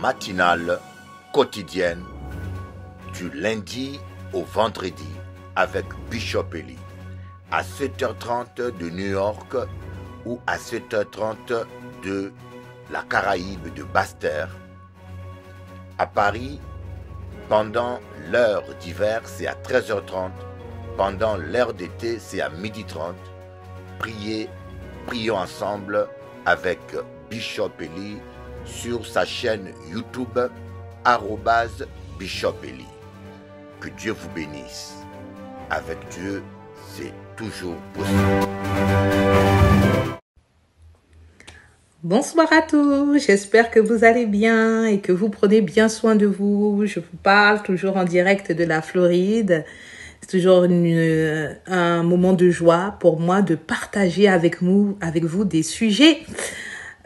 matinale quotidienne du lundi au vendredi avec Bishop Eli à 7h30 de New York ou à 7h30 de la Caraïbe de Basse-Terre. À Paris, pendant l'heure d'hiver, c'est à 13h30. Pendant l'heure d'été, c'est à 12h30. Prions ensemble avec Bishop Eli sur sa chaîne YouTube @Bishop Eli. Que Dieu vous bénisse. Avec Dieu, c'est toujours possible. Bonsoir à tous, j'espère que vous allez bien et que vous prenez bien soin de vous. Je vous parle toujours en direct de la Floride. C'est toujours un moment de joie pour moi de partager avec vous des sujets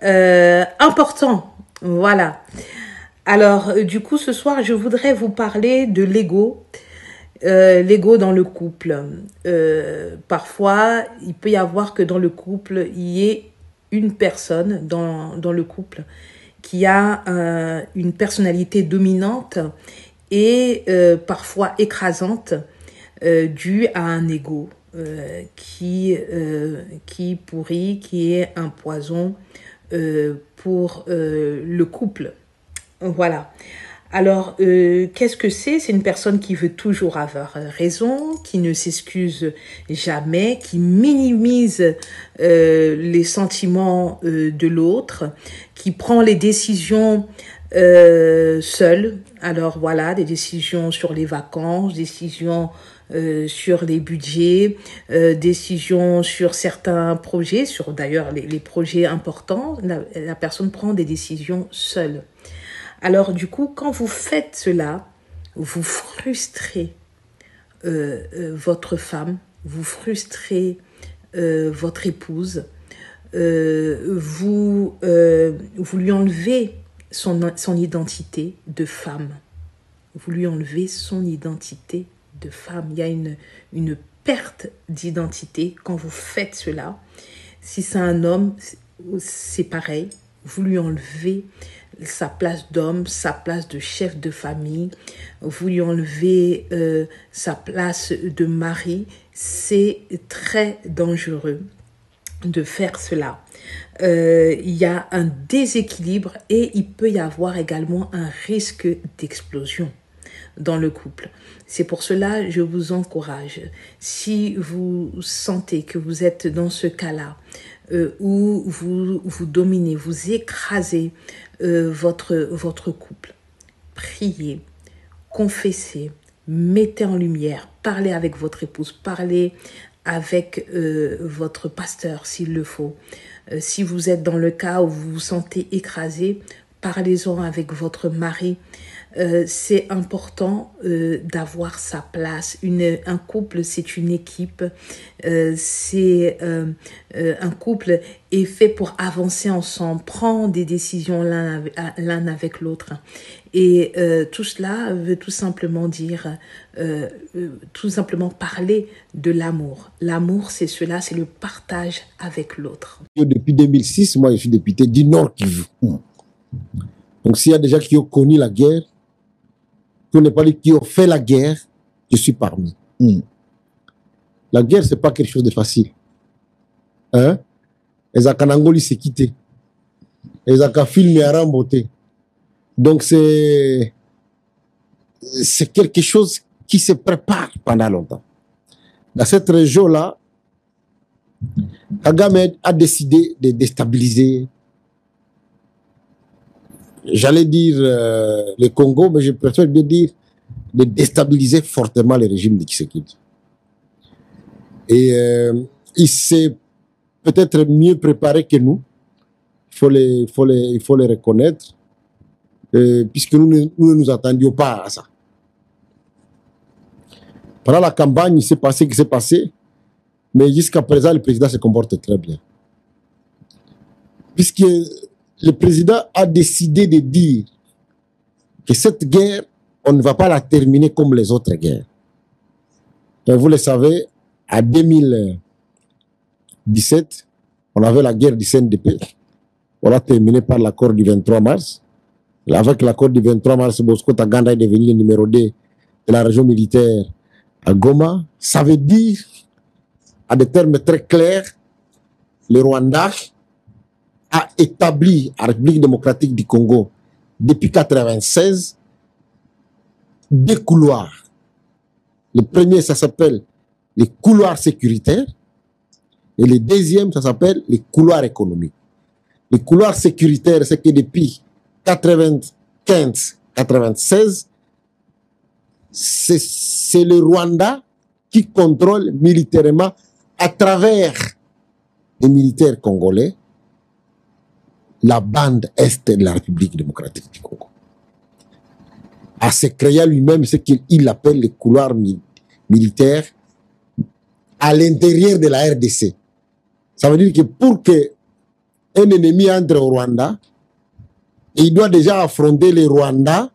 importants. Voilà. Alors, du coup, ce soir, je voudrais vous parler de l'ego. L'ego dans le couple. Parfois, il peut y avoir que dans le couple, il y ait une personne dans le couple qui a une personnalité dominante et parfois écrasante due à un ego qui pourrit, qui est un poison pour le couple. Voilà. Alors, qu'est-ce que c'est? C'est une personne qui veut toujours avoir raison, qui ne s'excuse jamais, qui minimise les sentiments de l'autre, qui prend les décisions seul. Alors voilà, des décisions sur les vacances, décisions sur les budgets, décisions sur certains projets, sur d'ailleurs les projets importants. La personne prend des décisions seule. Alors du coup, quand vous faites cela, vous frustrez votre femme, vous frustrez votre épouse, vous lui enlevez son identité de femme. Vous lui enlevez son identité de femme. Il y a une perte d'identité quand vous faites cela. Si c'est un homme, c'est pareil. Vous lui enlevez sa place d'homme, sa place de chef de famille, vous lui enlevez sa place de mari. C'est très dangereux de faire cela. Il y a un déséquilibre et il peut y avoir également un risque d'explosion dans le couple. C'est pour cela que je vous encourage, si vous sentez que vous êtes dans ce cas-là, où vous dominez, vous écrasez votre couple, priez, confessez, mettez en lumière, parlez avec votre épouse, parlez avec votre pasteur s'il le faut. Si vous êtes dans le cas où vous vous sentez écrasé, parlez-en avec votre mari. C'est important d'avoir sa place. Un couple, c'est une équipe. Un couple est fait pour avancer ensemble, prendre des décisions l'un avec l'autre. Et tout cela veut tout simplement dire, tout simplement parler de l'amour. L'amour, c'est cela, c'est le partage avec l'autre. Depuis 2006, moi, je suis député du Nord Kivu. Donc, s'il y a des gens qui ont connu la guerre, qui ont fait la guerre, je suis parmi. La guerre, c'est pas quelque chose de facile. Hein? Les Akanangoli s'est quitté. Les Akafilm à remboté. Donc, c'est quelque chose qui se prépare pendant longtemps. Dans cette région-là, Kagame a décidé de déstabiliser, j'allais dire le Congo, mais je préfère bien dire de déstabiliser fortement le régime de Tshisekedi. Et il s'est peut-être mieux préparé que nous. Il faut le reconnaître, puisque nous ne nous attendions pas à ça. Pendant la campagne, il s'est passé ce qui s'est passé, mais jusqu'à présent, le président se comporte très bien. Puisque le président a décidé de dire que cette guerre, on ne va pas la terminer comme les autres guerres. Et vous le savez, en 2017, on avait la guerre du CNDP. On l'a terminée par l'accord du 23 mars. Avec l'accord du 23 mars, Bosco Taganda est devenu le numéro 2 de la région militaire à Goma. Ça veut dire, à des termes très clairs, le Rwanda a établi à la République démocratique du Congo, depuis 1996, des couloirs. Le premier, ça s'appelle les couloirs sécuritaires. Et le deuxième, ça s'appelle les couloirs économiques. Les couloirs sécuritaires, c'est que depuis 1995-1996, c'est le Rwanda qui contrôle militairement à travers les militaires congolais la bande est de la République démocratique du Congo. À se créer lui-même ce qu'il appelle les couloirs militaires à l'intérieur de la RDC. Ça veut dire que pour que un ennemi entre au Rwanda, il doit déjà affronter les Rwandais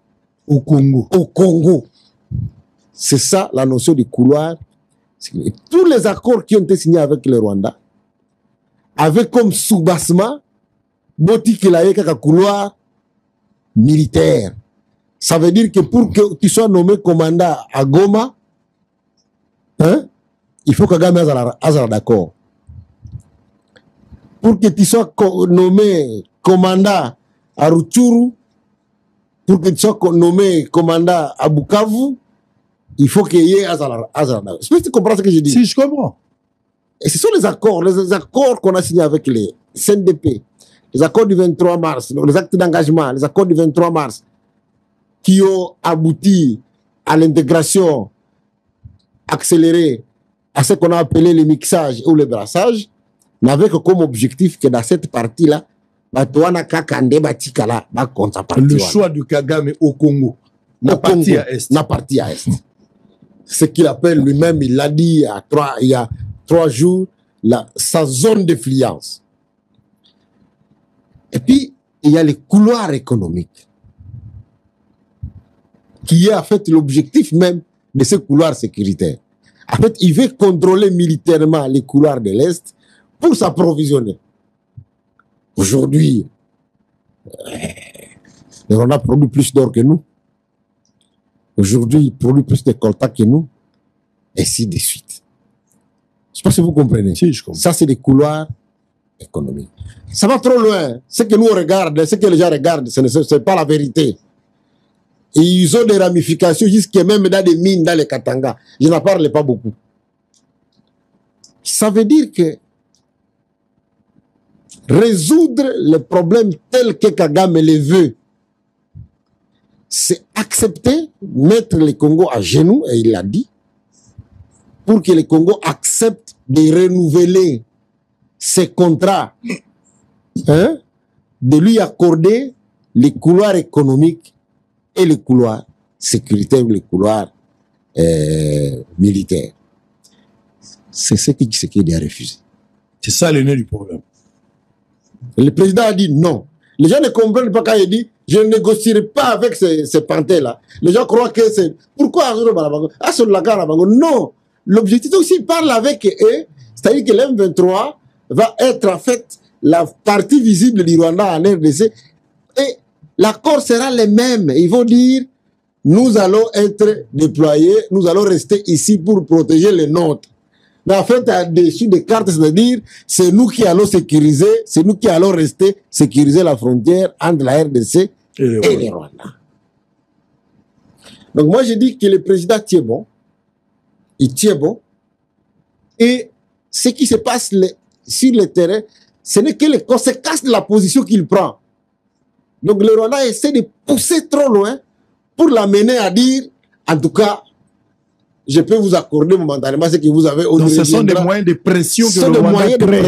au Congo. Au Congo. C'est ça la notion du couloir. Et tous les accords qui ont été signés avec le Rwanda avaient comme sous-bassement Boti qu'il a eu un couloir militaire. Ça veut dire que pour que tu sois nommé commandant à Goma, hein, il faut que Kagame ait d'accord. Pour que tu sois nommé commandant à Rutshuru, pour que tu sois nommé commandant à Bukavu, il faut qu'il y ait d'accord. Est-ce que tu comprends ce que je dis? Si, je comprends. Et ce sont les accords qu'on a signés avec les CNDP, les accords du 23 mars, les actes d'engagement, les accords du 23 mars, qui ont abouti à l'intégration accélérée à ce qu'on a appelé le mixage ou le brassage, n'avaient que comme objectif que dans cette partie-là, le choix de Kagame au Congo, la partie à Est. La partie à Est. Ce qu'il appelle lui-même, il l'a dit il y a 3 jours, sa zone d'influence. Et puis, il y a les couloirs économiques, qui est en fait l'objectif même de ce couloir sécuritaire. En fait, il veut contrôler militairement les couloirs de l'Est pour s'approvisionner. Aujourd'hui, le Rwanda produit plus d'or que nous. Aujourd'hui, il produit plus de coltan que nous. Et ainsi de suite. Je ne sais pas si vous comprenez. Si, je comprends. Ça, c'est des couloirs économiques. Ça va trop loin. Ce que nous regardons, ce que les gens regardent, ce n'est pas la vérité. Et ils ont des ramifications jusqu'à même dans des mines, dans les Katanga. Je n'en parle pas beaucoup. Ça veut dire que résoudre les problèmes tels que Kagame les veut, c'est accepter, mettre le Congo à genoux, et il l'a dit, pour que le Congo accepte de renouveler ses contrats, hein, de lui accorder les couloirs économiques et les couloirs sécuritaires ou les couloirs militaires. C'est ce que Tshisekedi a refusé. C'est ça le nœud du problème. Le président a dit non. Les gens ne comprennent pas quand il dit je ne négocierai pas avec ces panthères-là. Les gens croient que c'est... Pourquoi non. L'objectif aussi, il parle avec eux, c'est-à-dire que l'M23 va être en fait la partie visible du Rwanda en RDC et l'accord sera le même. Ils vont dire nous allons être déployés, nous allons rester ici pour protéger les nôtres. Mais en fait, dessus des cartes, c'est-à-dire, c'est nous qui allons sécuriser, c'est nous qui allons rester sécuriser la frontière entre la RDC et le Rwanda. Donc moi, je dis que le président tient bon. Il tient bon. Et ce qui se passe sur le terrain, ce n'est que les conséquences de la position qu'il prend. Donc le Rwanda essaie de pousser trop loin pour l'amener à dire, en tout cas, je peux vous accorder momentanément ce que vous avez. Donc ce sont des moyens de pression que le Rwanda crée.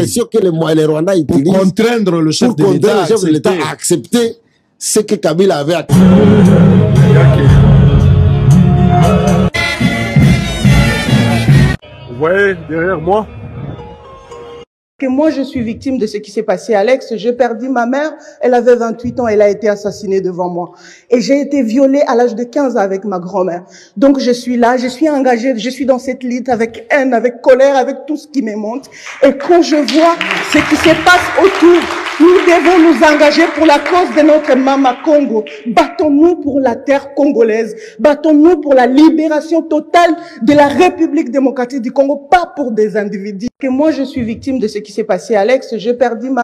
Le Rwanda utilise pour contraindre le chef de l'État à accepter ce que Kabila avait accepté. Vous voyez derrière moi? Que moi, je suis victime de ce qui s'est passé à Alex. J'ai perdu ma mère. Elle avait 28 ans. Elle a été assassinée devant moi. Et j'ai été violée à l'âge de 15 ans avec ma grand-mère. Donc, je suis là, je suis engagée, je suis dans cette lutte avec haine, avec colère, avec tout ce qui me monte. Et quand je vois ce qui se passe autour, Nous devons nous engager pour la cause de notre Mama Congo. Battons-nous pour la terre congolaise. Battons-nous pour la libération totale de la République démocratique du Congo, pas pour des individus. Que moi, je suis victime de ce qui s'est passé à Alex. J'ai perdu ma...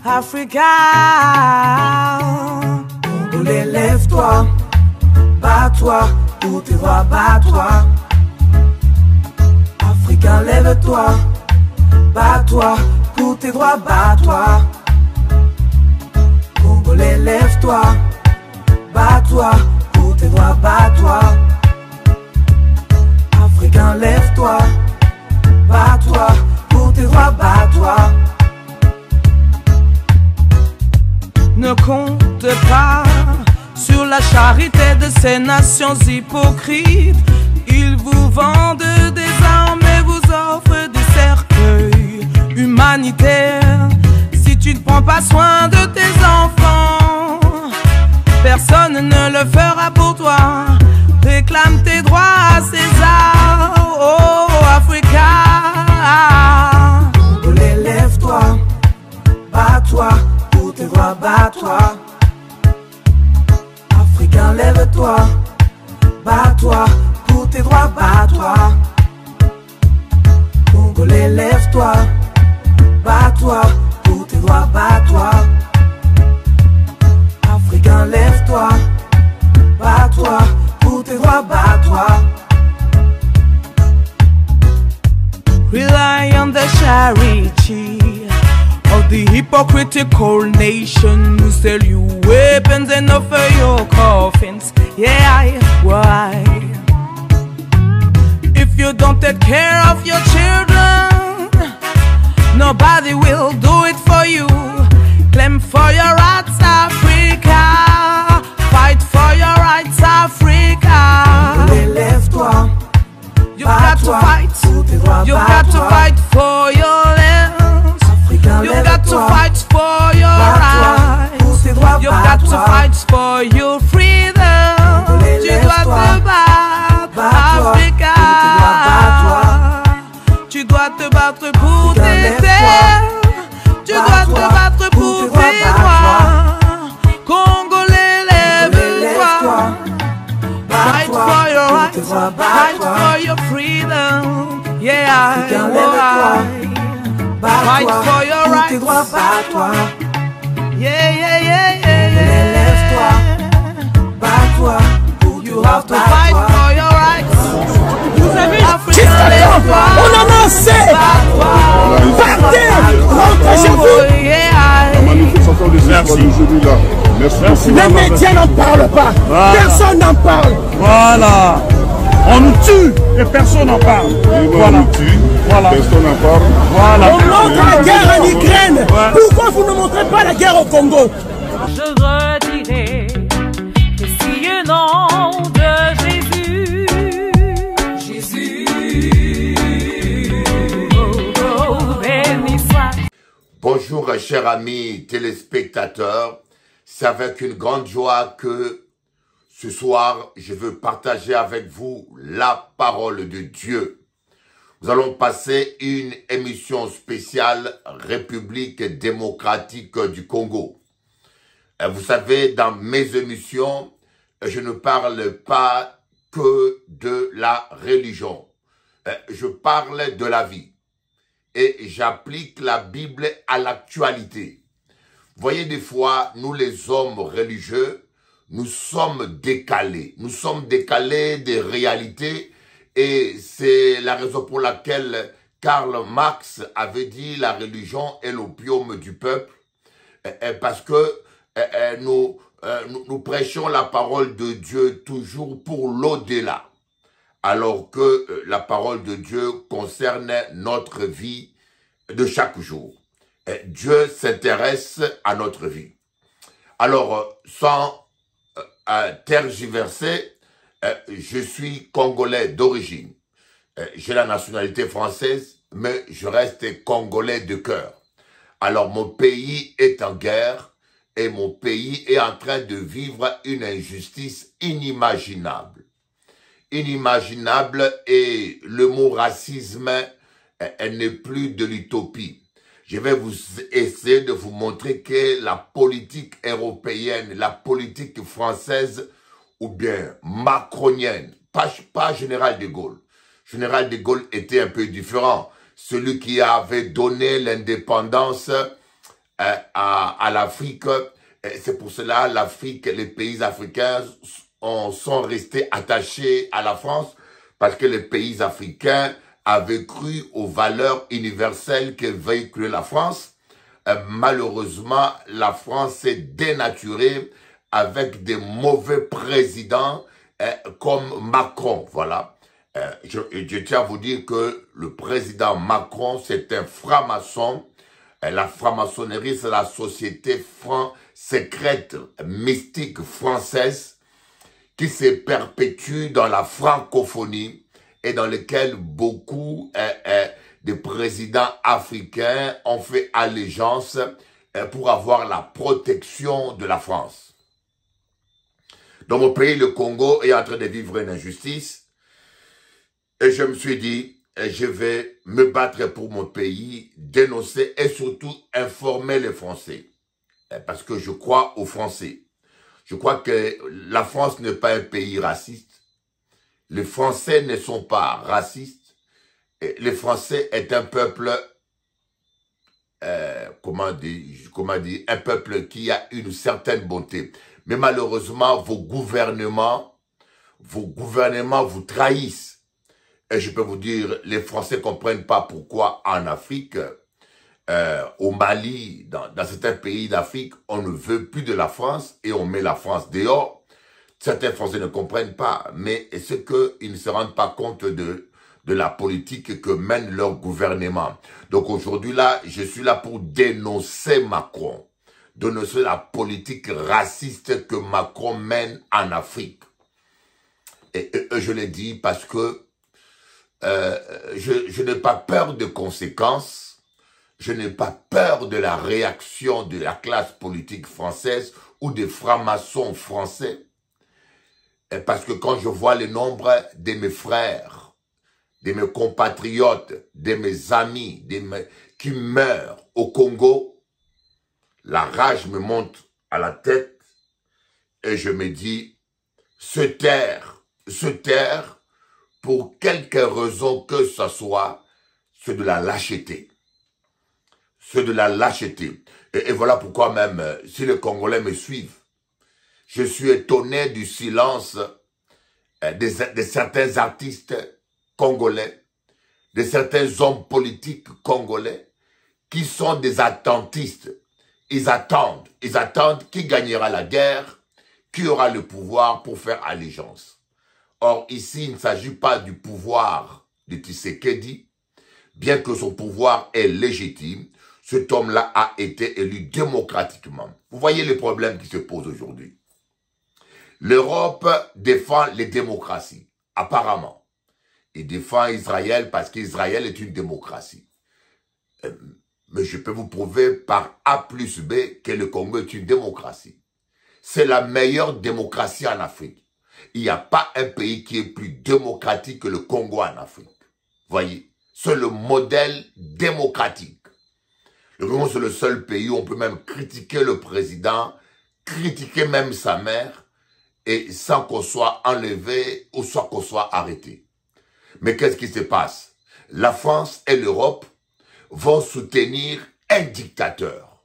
Africa, Congolais, lève-toi, bats-toi, pour tes droits, bats-toi. Africain, lève-toi, bats-toi, pour tes droits, bats-toi. Congolais, lève-toi, bats-toi, pour tes droits, bats-toi. Africain, lève-toi, bats-toi, pour tes droits, bats-toi. Ne compte pas sur la charité de ces nations hypocrites. Ils vous vendent des armes et vous offrent des cercueils humanitaires. Si tu ne prends pas soin de tes enfants, personne ne le fera pour toi. Réclame tes droits à César, oh Africa. Congolais, lève-toi, bats-toi, pour tes droits, bats-toi. Africain, lève-toi, bats-toi, pour tes droits, bats-toi. Congolais, lève-toi, bats-toi, pour tes droits, bats-toi. Africain, lève-toi, bats-toi, pour tes droits, bats-toi. Rely on the charity of the hypocritical nation who sell you weapons and offer your coffins. Yeah, why? If you don't take care of your children, nobody will do it for you. Claim for your rights, Africa. Fight for your rights, Africa. Lève-toi. You've got to fight. You've got to fight for your lands. You've got to fight for your rights. You've got to fight for your freedom. Tu dois te battre, Africa. Tu dois te battre pour tes terres. Tu dois te battre pour tes droits. Congolais, lève-toi. Fight for your rights, fight for your freedom. Yeah, fight for your rights. Yeah, yeah, yeah, yeah, yeah. You have to fight for your rights. Vous avez Africa, lève-toi. On en a assez. Partez, rentrez chez vous. La manifestation de ce aujourd'hui là. Merci. Les médias n'en parlent pas. Voilà. Personne n'en parle. Voilà. On nous tue et personne n'en parle. Voilà. On nous tue, voilà. Personne n'en parle. Voilà. On montre la guerre en Ukraine. Ouais. Pourquoi vous ne montrez pas la guerre au Congo? Je redirai le signe nom de Jésus. Jésus. Oh, béni soit. Bonjour chers amis téléspectateurs. C'est avec une grande joie que ce soir, je veux partager avec vous la parole de Dieu. Nous allons passer une émission spéciale République démocratique du Congo. Vous savez, dans mes émissions, je ne parle pas que de la religion. Je parle de la vie. Et j'applique la Bible à l'actualité. Vous voyez, des fois, nous les hommes religieux, nous sommes décalés. Nous sommes décalés des réalités et c'est la raison pour laquelle Karl Marx avait dit la religion est l'opium du peuple parce que nous prêchons la parole de Dieu toujours pour l'au-delà alors que la parole de Dieu concerne notre vie de chaque jour. Dieu s'intéresse à notre vie. Alors, sans tergiverser, je suis Congolais d'origine. J'ai la nationalité française, mais je reste Congolais de cœur. Alors, mon pays est en guerre et mon pays est en train de vivre une injustice inimaginable. Inimaginable, et le mot racisme, elle n'est plus de l'utopie. Je vais essayer de vous montrer que la politique européenne, la politique française ou bien macronienne, pas Général de Gaulle. Général de Gaulle était un peu différent. Celui qui avait donné l'indépendance à l'Afrique. C'est pour cela l'Afrique, les pays africains sont restés attachés à la France, parce que les pays africains avaient cru aux valeurs universelles que véhiculait la France. Malheureusement, la France s'est dénaturée avec des mauvais présidents comme Macron. Voilà. Je tiens à vous dire que le président Macron, c'est un franc-maçon. La franc-maçonnerie, c'est la société secrète, mystique française qui se perpétue dans la francophonie et dans lequel beaucoup de présidents africains ont fait allégeance pour avoir la protection de la France. Dans mon pays, le Congo est en train de vivre une injustice, et je me suis dit, je vais me battre pour mon pays, dénoncer et surtout informer les Français. Parce que je crois aux Français. Je crois que la France n'est pas un pays raciste. Les Français ne sont pas racistes. Et les Français est un peuple, comment dire, un peuple qui a une certaine bonté. Mais malheureusement, vos gouvernements vous trahissent. Et je peux vous dire, les Français ne comprennent pas pourquoi en Afrique, au Mali, dans certains pays d'Afrique, on ne veut plus de la France et on met la France dehors. Certains Français ne comprennent pas, mais c'est qu'ils ne se rendent pas compte de la politique que mène leur gouvernement. Donc aujourd'hui, là, je suis là pour dénoncer Macron, dénoncer la politique raciste que Macron mène en Afrique. Et je l'ai dit parce que je n'ai pas peur de conséquences. Je n'ai pas peur de la réaction de la classe politique française ou des francs-maçons français. Parce que quand je vois le nombre de mes frères, de mes compatriotes, de mes amis, qui meurent au Congo, la rage me monte à la tête et je me dis, se taire pour quelque raison que ce soit, c'est de la lâcheté. C'est de la lâcheté. Et voilà pourquoi même, si les Congolais me suivent, je suis étonné du silence de certains artistes congolais, de certains hommes politiques congolais, qui sont des attentistes. Ils attendent qui gagnera la guerre, qui aura le pouvoir pour faire allégeance. Or, ici, il ne s'agit pas du pouvoir de Tshisekedi, bien que son pouvoir est légitime. Cet homme-là a été élu démocratiquement. Vous voyez les problèmes qui se posent aujourd'hui. L'Europe défend les démocraties, apparemment. Il défend Israël parce qu'Israël est une démocratie. Mais je peux vous prouver par A plus B que le Congo est une démocratie. C'est la meilleure démocratie en Afrique. Il n'y a pas un pays qui est plus démocratique que le Congo en Afrique. Voyez, c'est le modèle démocratique. Le Congo, c'est le seul pays où on peut même critiquer le président, critiquer même sa mère, et sans qu'on soit enlevé ou soit qu'on soit arrêté. Mais qu'est-ce qui se passe? La France et l'Europe vont soutenir un dictateur.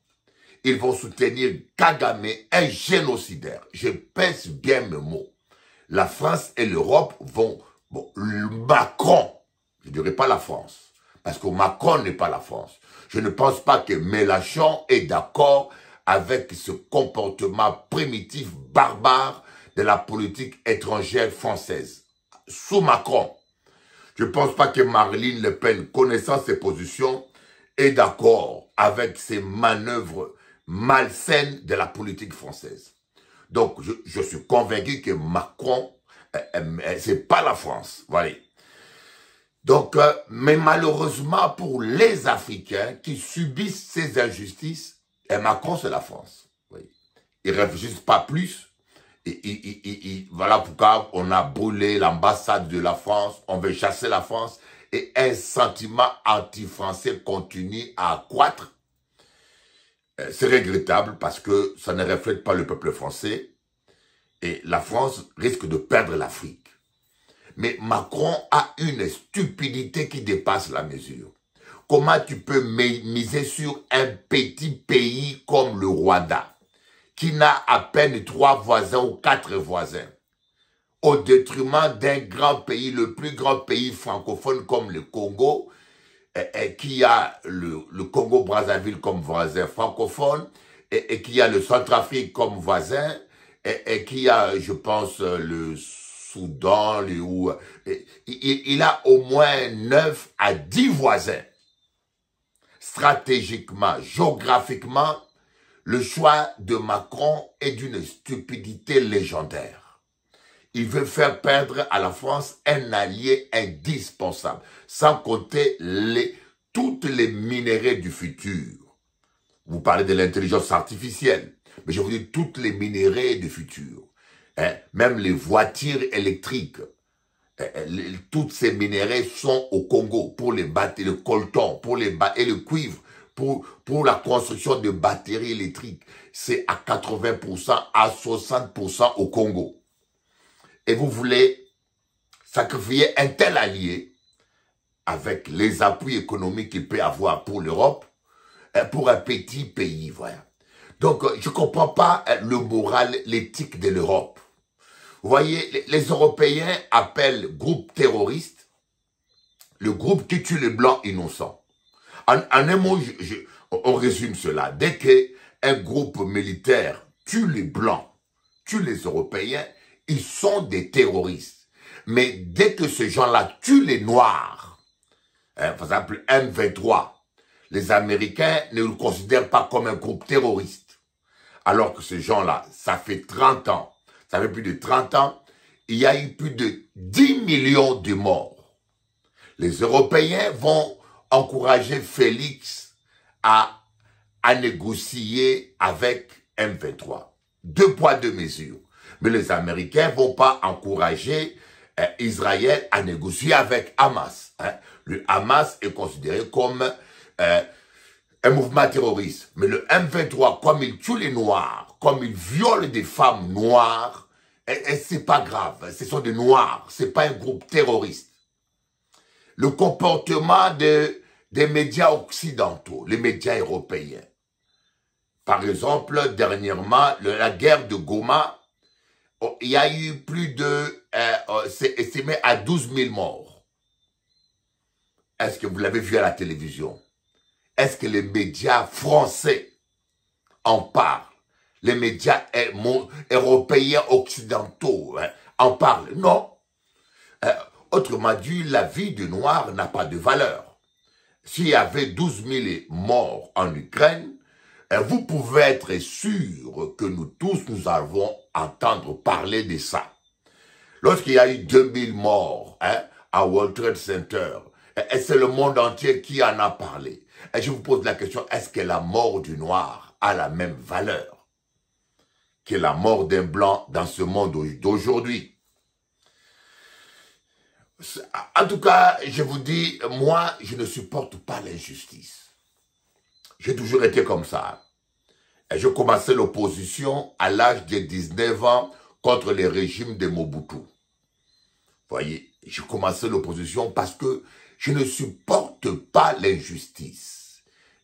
Ils vont soutenir Kagame, un génocidaire. Je pèse bien mes mots. La France et l'Europe vont... Bon, Macron, je ne dirais pas la France, parce que Macron n'est pas la France. Je ne pense pas que Mélenchon est d'accord avec ce comportement primitif, barbare de la politique étrangère française. Sous Macron, je ne pense pas que Marine Le Pen, connaissant ses positions, est d'accord avec ces manœuvres malsaines de la politique française. Donc, je suis convaincu que Macron, c'est pas la France. Voilà. Donc, mais malheureusement pour les Africains qui subissent ces injustices, et Macron c'est la France. Oui. ils ne réfléchissent pas plus. Voilà pourquoi on a brûlé l'ambassade de la France, on veut chasser la France, et un sentiment anti-français continue à accroître. C'est regrettable parce que ça ne reflète pas le peuple français, et la France risque de perdre l'Afrique. Mais Macron a une stupidité qui dépasse la mesure. Comment tu peux miser sur un petit pays comme le Rwanda, qui n'a à peine 3 voisins ou 4 voisins, au détriment d'un grand pays, le plus grand pays francophone comme le Congo, qui a le Congo-Brazzaville comme voisin francophone, et qui a le Centrafrique comme voisin, et qui a, je pense, le Soudan, il a au moins 9 à 10 voisins. Stratégiquement, géographiquement, le choix de Macron est d'une stupidité légendaire. Il veut faire perdre à la France un allié indispensable, sans compter toutes les minéraux du futur. Vous parlez de l'intelligence artificielle, mais je vous dis toutes les minéraux du futur. Même les voitures électriques, toutes ces minéraux sont au Congo pour les batteries, le coltan, et le cuivre, pour la construction de batteries électriques. C'est à 80%, à 60% au Congo. Et vous voulez sacrifier un tel allié avec les appuis économiques qu'il peut avoir pour l'Europe, pour un petit pays, voilà. Donc, je ne comprends pas le moral, l'éthique de l'Europe. Vous voyez, les Européens appellent groupe terroriste le groupe qui tue les Blancs innocents. En un mot, on résume cela. Dès qu'un groupe militaire tue les Blancs, tue les Européens, ils sont des terroristes. Mais dès que ces gens-là tuent les Noirs, par exemple M23, les Américains ne le considèrent pas comme un groupe terroriste. Alors que ces gens-là, ça fait 30 ans, ça fait plus de 30 ans, il y a eu plus de 10 millions de morts. Les Européens vont encourager Félix à négocier avec M23. 2 poids, 2 mesures. Mais les Américains ne vont pas encourager Israël à négocier avec Hamas. Le Hamas est considéré comme un mouvement terroriste. Mais le M23, comme il tue les Noirs, comme il viole des femmes noires, et c'est pas grave, ce sont des Noirs, c'est pas un groupe terroriste. Le comportement des médias occidentaux, les médias européens. Par exemple, dernièrement, la guerre de Goma, il y a eu plus de, c'est estimé à 12 000 morts. Est-ce que vous l'avez vu à la télévision? Est-ce que les médias français en parlent? Les médias européens occidentaux en parlent? Non. Autrement dit, la vie du noir n'a pas de valeur. S'il y avait 12 000 morts en Ukraine, vous pouvez être sûr que nous tous, nous allons entendre parler de ça. Lorsqu'il y a eu 2000 morts à World Trade Center, et c'est le monde entier qui en a parlé. Et je vous pose la question, est-ce que la mort du noir a la même valeur que la mort d'un blanc dans ce monde d'aujourd'hui? En tout cas, je vous dis, moi, je ne supporte pas l'injustice. J'ai toujours été comme ça. Et je commençais l'opposition à l'âge de 19 ans contre les régimes de Mobutu. Vous voyez, je commençais l'opposition parce que je ne supporte pas l'injustice.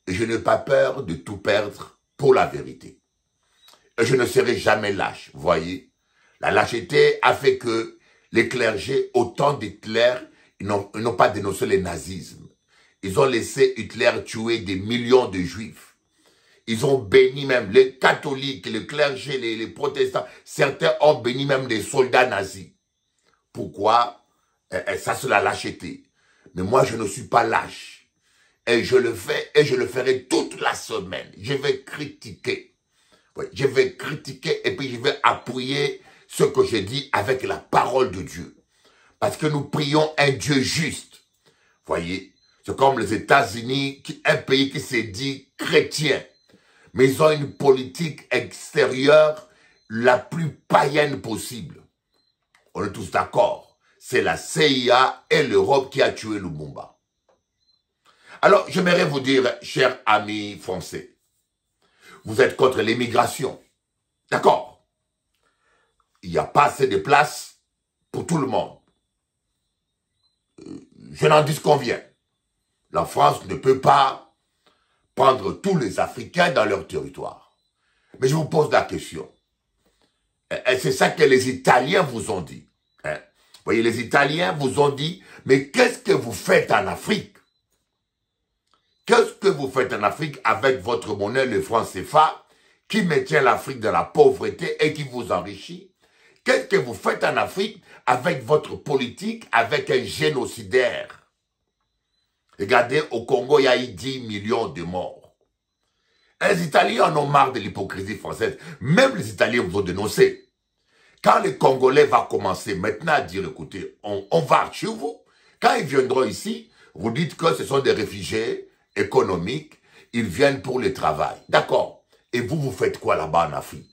Et je n'ai pas peur de tout perdre pour la vérité. Et je ne serai jamais lâche, vous voyez. La lâcheté a fait que les clergés, au temps d'Hitler, ils n'ont pas dénoncé le nazisme. Ils ont laissé Hitler tuer des millions de juifs. Ils ont béni même les catholiques, les clergés, les protestants. Certains ont béni même des soldats nazis. Pourquoi? Ça, c'est la lâcheté. Mais moi, je ne suis pas lâche. Et je le fais et je le ferai toute la semaine. Je vais critiquer. Oui, je vais critiquer et puis je vais appuyer ce que je dis avec la parole de Dieu. Parce que nous prions un Dieu juste. Voyez, c'est comme les États-Unis, un pays qui s'est dit chrétien. mais ils ont une politique extérieure la plus païenne possible. On est tous d'accord. C'est la CIA et l'Europe qui a tué Lumumba. Alors, j'aimerais vous dire, chers amis français, vous êtes contre l'immigration. D'accord. Il n'y a pas assez de place pour tout le monde. Je n'en disconviens. La France ne peut pas prendre tous les Africains dans leur territoire. Mais je vous pose la question. Et c'est ça que les Italiens vous ont dit. Hein? Vous voyez, les Italiens vous ont dit, mais qu'est-ce que vous faites en Afrique? Qu'est-ce que vous faites en Afrique avec votre monnaie, le franc CFA, qui maintient l'Afrique dans la pauvreté et qui vous enrichit? Qu'est-ce que vous faites en Afrique avec votre politique, avec un génocidaire? Regardez, au Congo, il y a eu 10 millions de morts. Les Italiens en ont marre de l'hypocrisie française. Même les Italiens vous ont dénoncé. Quand les Congolais vont commencer maintenant à dire, écoutez, on va chez vous. Quand ils viendront ici, vous dites que ce sont des réfugiés économiques, ils viennent pour le travail. D'accord. Et vous, vous faites quoi là-bas en Afrique?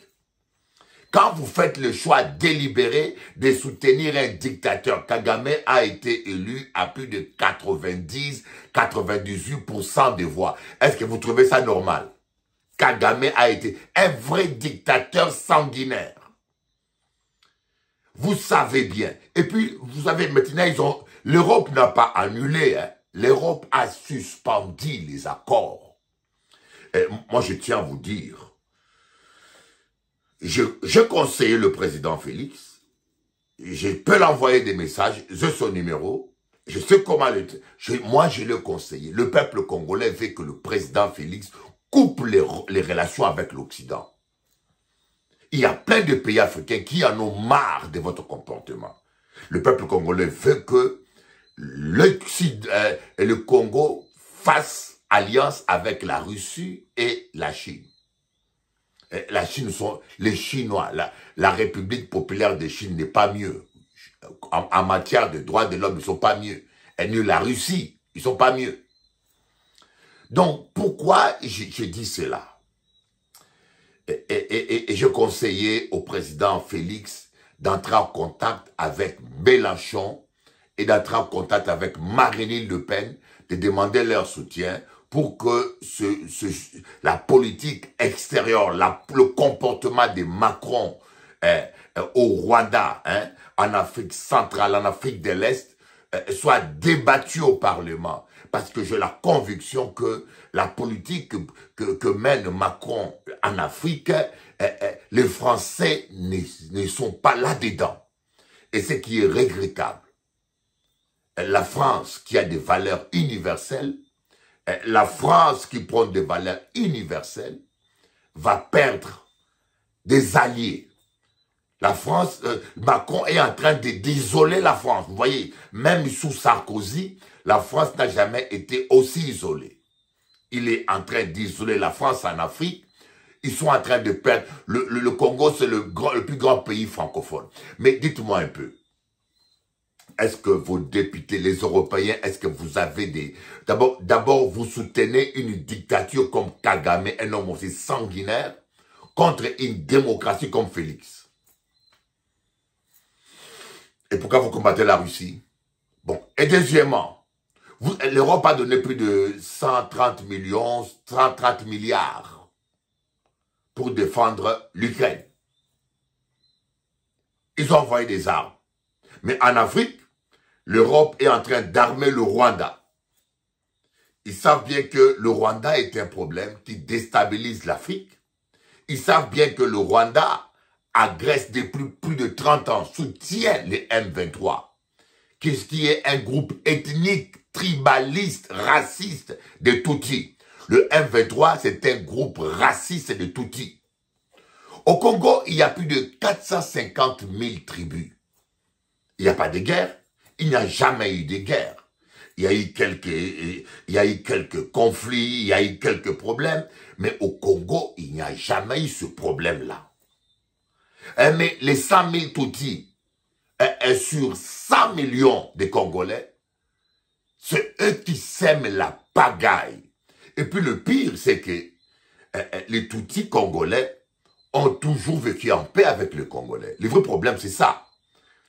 Quand vous faites le choix délibéré de soutenir un dictateur, Kagame a été élu à plus de 90-98% des voix. Est-ce que vous trouvez ça normal? Kagame a été un vrai dictateur sanguinaire. Vous savez bien. Et puis, vous savez, maintenant, l'Europe n'a pas annulé. Hein. L'Europe a suspendu les accords. Et moi, je tiens à vous dire, je conseille le président Félix, je peux l'envoyer des messages, j'ai son numéro, je sais comment moi je le conseille. Le peuple congolais veut que le président Félix coupe les relations avec l'Occident. Il y a plein de pays africains qui en ont marre de votre comportement. Le peuple congolais veut que le Congo fasse alliance avec la Russie et la Chine. La Chine sont les Chinois. La République populaire de Chine n'est pas mieux. En matière de droits de l'homme, ils ne sont pas mieux. Et ni la Russie, ils ne sont pas mieux. Donc, pourquoi je dis cela? Et je conseillais au président Félix d'entrer en contact avec Mélenchon et d'entrer en contact avec Marine Le Pen, de demander leur soutien pour que la politique extérieure, le comportement de Macron au Rwanda, hein, en Afrique centrale, en Afrique de l'Est, soit débattu au Parlement. Parce que j'ai la conviction que la politique que mène Macron en Afrique, les Français ne sont pas là-dedans. Et ce qui est regrettable. La France qui a des valeurs universelles, la France qui prend des valeurs universelles, va perdre des alliés. La France, Macron est en train d'isoler la France. Vous voyez, même sous Sarkozy, la France n'a jamais été aussi isolée. Il est en train d'isoler la France en Afrique. Ils sont en train de perdre. Le Congo, c'est le plus grand pays francophone. Mais dites-moi un peu. Est-ce que vos députés, les Européens, est-ce que vous avez des... D'abord, vous soutenez une dictature comme Kagame, un homme aussi sanguinaire, contre une démocratie comme Félix. Et pourquoi vous combattez la Russie? Bon, et deuxièmement, l'Europe a donné plus de 130 millions, 130 milliards pour défendre l'Ukraine. Ils ont envoyé des armes. Mais en Afrique, l'Europe est en train d'armer le Rwanda. Ils savent bien que le Rwanda est un problème qui déstabilise l'Afrique. Ils savent bien que le Rwanda agresse depuis plus de 30 ans, soutient les M23, qui est un groupe ethnique, tribaliste, raciste de Tutsis. Le M23, c'est un groupe raciste de Tutsis. Au Congo, il y a plus de 450 000 tribus. Il n'y a pas de guerre. Il n'y a jamais eu de guerre. Il y a eu quelques conflits, il y a eu quelques problèmes. Mais au Congo, il n'y a jamais eu ce problème-là. Mais les 100 000 Tutsis, sur 100 millions de Congolais, c'est eux qui sèment la pagaille. Et puis le pire, c'est que les Tutsis congolais ont toujours vécu en paix avec les Congolais. Le vrai problème, c'est ça.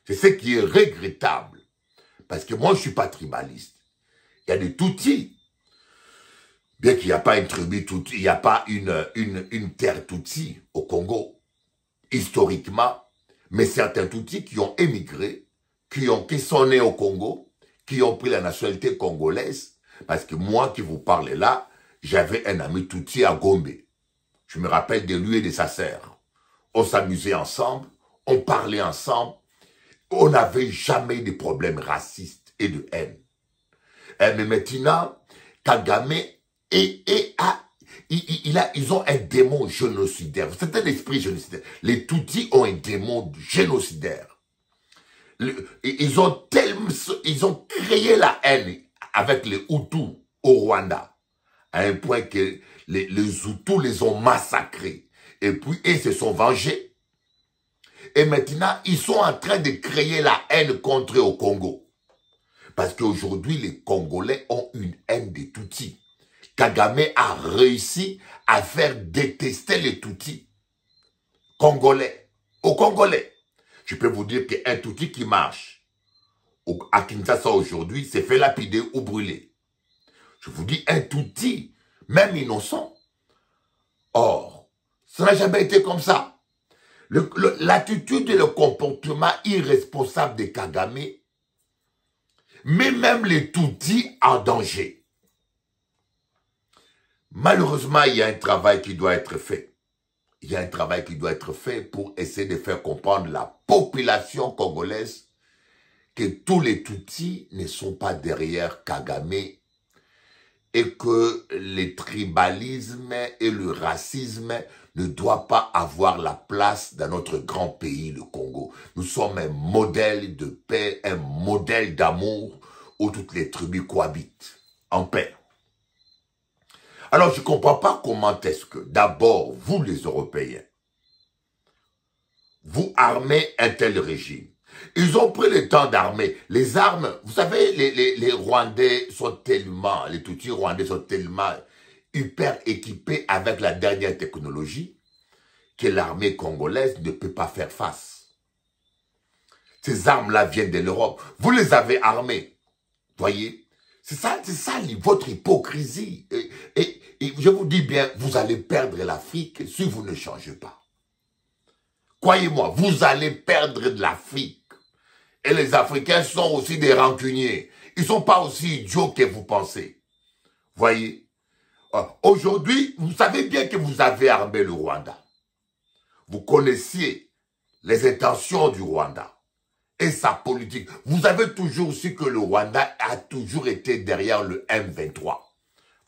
C'est ce qui est regrettable. Parce que moi, je ne suis pas tribaliste. Il y a des Tutsis. Bien qu'il n'y a pas une tribu Tutsi, il n'y a pas une terre Tutsi au Congo, historiquement, mais certains Tutsis qui ont émigré, qui sont nés au Congo, qui ont pris la nationalité congolaise, parce que moi qui vous parle là, j'avais un ami Tutsi à Gombe. Je me rappelle de lui et de sa sœur. On s'amusait ensemble, on parlait ensemble, on n'avait jamais de problèmes racistes et de haine. Mais maintenant, Kagame, ils ont un démon génocidaire. C'est un esprit génocidaire. Les Tutsis ont un démon génocidaire. Ils ont créé la haine avec les Hutus au Rwanda, à un point que les Hutus les ont massacrés. Et puis, ils se sont vengés. Et maintenant, ils sont en train de créer la haine contre eux au Congo. Parce qu'aujourd'hui, les Congolais ont une haine des Tutsis. Kagame a réussi à faire détester les Tutsis congolais. Aux Congolais. Je peux vous dire qu'un Tutsi qui marche à Kinshasa aujourd'hui s'est fait lapider ou brûler. Je vous dis, un Tutsi, même innocent. Or, ça n'a jamais été comme ça. L'attitude et le comportement irresponsable de Kagame met même les Tutsis en danger. Malheureusement, il y a un travail qui doit être fait. Il y a un travail qui doit être fait pour essayer de faire comprendre la population congolaise que tous les Tutsis ne sont pas derrière Kagame et que le tribalisme et le racisme ne doivent pas avoir la place dans notre grand pays, le Congo. Nous sommes un modèle de paix, un modèle d'amour où toutes les tribus cohabitent en paix. Alors, je ne comprends pas comment est-ce que, d'abord, vous les Européens, vous armez un tel régime. Ils ont pris le temps d'armer. Les armes, vous savez, les Rwandais sont tellement, les Tutsis Rwandais sont tellement hyper équipés avec la dernière technologie que l'armée congolaise ne peut pas faire face. Ces armes-là viennent de l'Europe. Vous les avez armées. Voyez? C'est ça votre hypocrisie. Et je vous dis bien, vous allez perdre l'Afrique si vous ne changez pas. Croyez-moi, vous allez perdre de l'Afrique. Et les Africains sont aussi des rancuniers. Ils ne sont pas aussi idiots que vous pensez. Voyez? Aujourd'hui, vous savez bien que vous avez armé le Rwanda. Vous connaissiez les intentions du Rwanda et sa politique. Vous avez toujours su que le Rwanda a toujours été derrière le M23.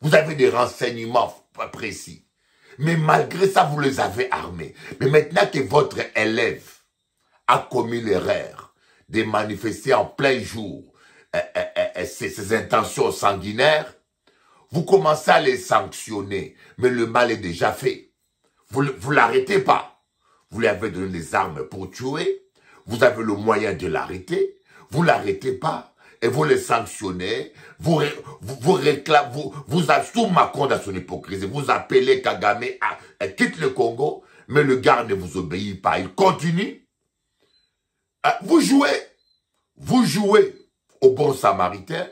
Vous avez des renseignements précis. Mais malgré ça, vous les avez armés. Mais maintenant que votre élève a commis l'erreur de manifester en plein jour ses intentions sanguinaires, vous commencez à les sanctionner. Mais le mal est déjà fait. Vous ne l'arrêtez pas. Vous lui avez donné des armes pour tuer. Vous avez le moyen de l'arrêter. Vous ne l'arrêtez pas. Et vous les sanctionnez. Vous réclamez. Vous sous Macron dans son hypocrisie. Vous appelez Kagame à quitte le Congo. Mais le gars ne vous obéit pas. Il continue. Vous jouez au bon samaritain.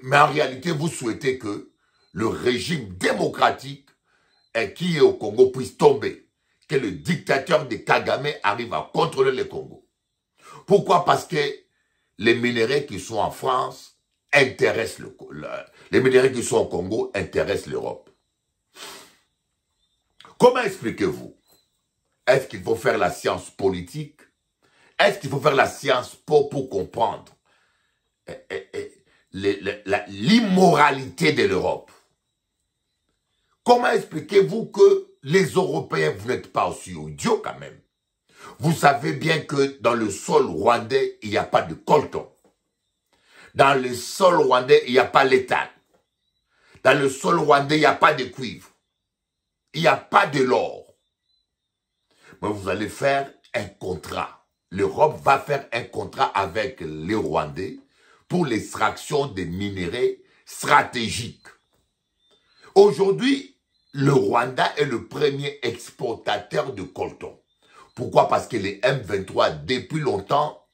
Mais en réalité, vous souhaitez que le régime démocratique qui est au Congo puisse tomber. Que le dictateur de Kagame arrive à contrôler le Congo. Pourquoi? Parce que les minéraux qui sont en France intéressent les minéraux qui sont au Congo intéressent l'Europe. Comment expliquez-vous? Est-ce qu'il faut faire la science politique? Est-ce qu'il faut faire la science pour comprendre l'immoralité de l'Europe? Comment expliquez-vous que les Européens, vous n'êtes pas aussi idiots quand même? Vous savez bien que dans le sol rwandais, il n'y a pas de coltan. Dans le sol rwandais, il n'y a pas l'éthane. Dans le sol rwandais, il n'y a pas de cuivre. Il n'y a pas de l'or. Mais vous allez faire un contrat. L'Europe va faire un contrat avec les Rwandais pour l'extraction des minéraux stratégiques. Aujourd'hui, le Rwanda est le premier exportateur de coltan. Pourquoi? Parce que les M23, depuis longtemps,